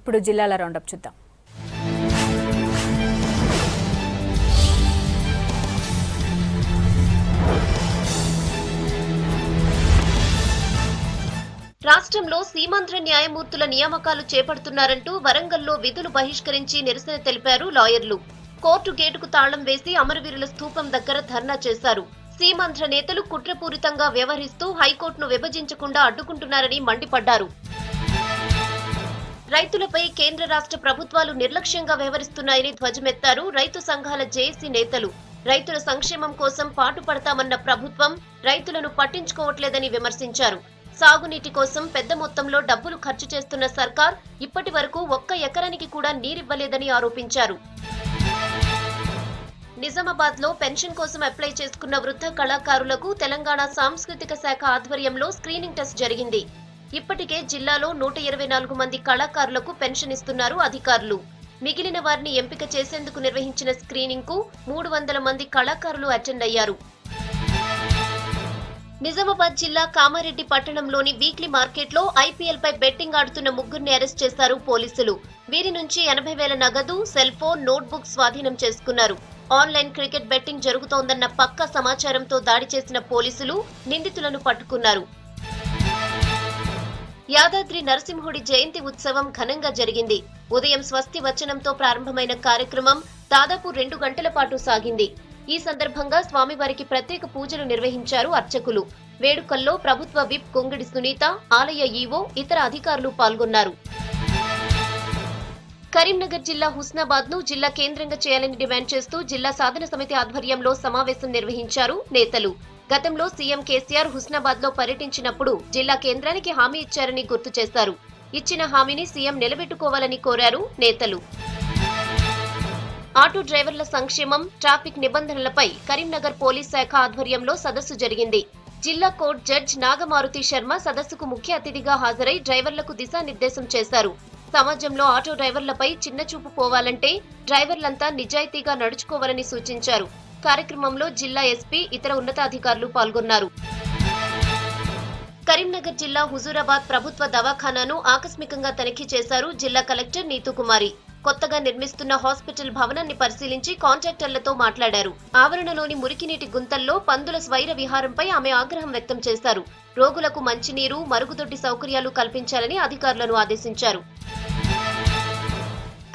ఇప్పుడు జిల్లాల రౌండప్ చూద్దాం. రాష్ట్రంలో సీమాంధ్ర న్యాయమూర్తుల నియామకాలు చేపడుతున్నారంటూ వరంగల్లో విధులు బహిష్కరించి నిరసన తెలిపారు లాయర్లు. కోర్టు గేటుకు తాళం వేసి అమరవీరుల స్థూపం దగ్గర ధర్నా చేశారు. సీమాంధ్ర నేతలు కుట్రపూరితంగా వ్యవహరిస్తూ హైకోర్టును విభజించకుండా అడ్డుకుంటున్నారని మండిపడ్డారు. రైతులపై కేంద్ర రాష్ట్ర ప్రభుత్వాలు నిర్లక్ష్యంగా వ్యవహరిస్తున్నాయని ధ్వజమెత్తారు రైతు సంఘాల జేఏసీ నేతలు. రైతుల సంక్షేమం కోసం పాటుపడతామన్న ప్రభుత్వం రైతులను పట్టించుకోవట్లేదని విమర్శించారు. సాగునీటి కోసం పెద్ద మొత్తంలో డబ్బులు ఖర్చు చేస్తున్న సర్కార్ ఇప్పటి వరకు 1 ఎకరానికి కూడా నీరివ్వలేదని ఆరోపించారు. నిజామాబాద్ లో పెన్షన్ కోసం అప్లై చేసుకున్న వృద్ధ కళాకారులకు తెలంగాణ సాంస్కృతిక శాఖ ఆధ్వర్యంలో స్క్రీనింగ్ టెస్ట్ జరిగింది. ఇప్పటికే జిల్లాలో 124 మంది కళాకారులకు పెన్షన్ ఇస్తున్నారు అధికారులు. మిగిలిన వారిని ఎంపిక చేసేందుకు నిర్వహించిన స్క్రీనింగ్ కు 300 మంది కళాకారులు అటెండ్ అయ్యారు. నిజామాబాద్ జిల్లా కామారెడ్డి పట్టణంలోని వీక్లీ మార్కెట్లో ఐపీఎల్ పై బెట్టింగ్ ఆడుతున్న 3 అరెస్ట్ చేశారు పోలీసులు. వీరి నుంచి 80,000 నగదు, సెల్ ఫోన్, నోట్బుక్ స్వాధీనం చేసుకున్నారు. ఆన్లైన్ క్రికెట్ బెట్టింగ్ జరుగుతోందన్న పక్కా సమాచారంతో దాడి చేసిన పోలీసులు నిందితులను పట్టుకున్నారు. యాదాద్రి నరసింహుడి జయంతి ఉత్సవం ఘనంగా జరిగింది. ఉదయం స్వస్తి వచనంతో ప్రారంభమైన కార్యక్రమం దాదాపు 2 గంటల పాటు సాగింది. ఈ సందర్భంగా స్వామివారికి ప్రత్యేక పూజలు నిర్వహించారు అర్చకులు. వేడుకల్లో ప్రభుత్వ విప్ కొంగిడి సునీత, ఆలయ ఈవో, ఇతర అధికారులు పాల్గొన్నారు. కరీంనగర్ జిల్లా హుస్నాబాద్ ను జిల్లా కేంద్రంగా చేయాలని డిమాండ్ చేస్తూ జిల్లా సాధన సమితి ఆధ్వర్యంలో సమావేశం నిర్వహించారు నేతలు. గతంలో సీఎం కేసీఆర్ హుస్నాబాద్ లో పర్యటించినప్పుడు జిల్లా కేంద్రానికి హామీ ఇచ్చారని గుర్తు చేశారు. ఇచ్చిన హామీని సీఎం నిలబెట్టుకోవాలని కోరారు నేతలు. ఆటో డ్రైవర్ల సంక్షేమం, ట్రాఫిక్ నిబంధనలపై కరీంనగర్ పోలీస్ శాఖ ఆధ్వర్యంలో సదస్సు జరిగింది. జిల్లా కోర్టు జడ్జి నాగమారుతి శర్మ సదస్సుకు ముఖ్య అతిథిగా హాజరై డ్రైవర్లకు దిశానిర్దేశం చేశారు. సమాజంలో ఆటో డ్రైవర్లపై చిన్నచూపు పోవాలంటే డ్రైవర్లంతా నిజాయితీగా నడుచుకోవాలని సూచించారు. కార్యక్రమంలో జిల్లా ఎస్పీ, ఇతర ఉన్నతాధికారులు పాల్గొన్నారు. కరీంనగర్ జిల్లా హుజూరాబాద్ ప్రభుత్వ దవాఖానాను ఆకస్మికంగా తనిఖీ చేశారు జిల్లా కలెక్టర్ నీతుకుమారి. కొత్తగా నిర్మిస్తున్న హాస్పిటల్ భవనాన్ని పరిశీలించి కాంట్రాక్టర్లతో మాట్లాడారు. ఆవరణలోని మురికినీటి గుంతల్లో పందుల స్వైర విహారంపై ఆమె ఆగ్రహం వ్యక్తం చేశారు. రోగులకు మంచినీరు, మరుగుదొడ్డి సౌకర్యాలు కల్పించాలని అధికారులను ఆదేశించారు.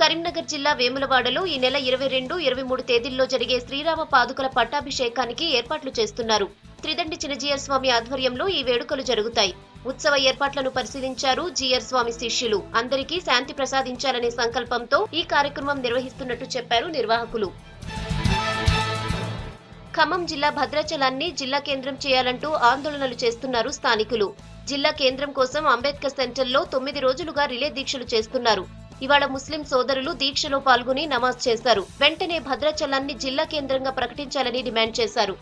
కరీంనగర్ జిల్లా వేములవాడలో ఈ నెల 22, 23 తేదీల్లో జరిగే శ్రీరామ పాదుకల పట్టాభిషేకానికి ఏర్పాట్లు చేస్తున్నారు. త్రిదండి చినజీయర్ స్వామి ఆధ్వర్యంలో ఈ వేడుకలు జరుగుతాయి. ఉత్సవ ఏర్పాట్లను పరిశీలించారు జీయర్ స్వామి శిష్యులు. అందరికీ శాంతి ప్రసాదించాలనే సంకల్పంతో ఈ కార్యక్రమం నిర్వహిస్తున్నట్టు చెప్పారు నిర్వాహకులు. ఖమ్మం జిల్లా భద్రాచలాన్ని జిల్లా కేంద్రం చేయాలంటూ ఆందోళనలు చేస్తున్నారు స్థానికులు. జిల్లా కేంద్రం కోసం అంబేద్కర్ సెంటర్లో 9 రోజులుగా రిలే దీక్షలు చేస్తున్నారు. ఇవాళ ముస్లిం సోదరులు దీక్షలో పాల్గొని నమాజ్ చేశారు. వెంటనే భద్రాచలాన్ని జిల్లా కేంద్రంగా ప్రకటించాలని డిమాండ్ చేశారు.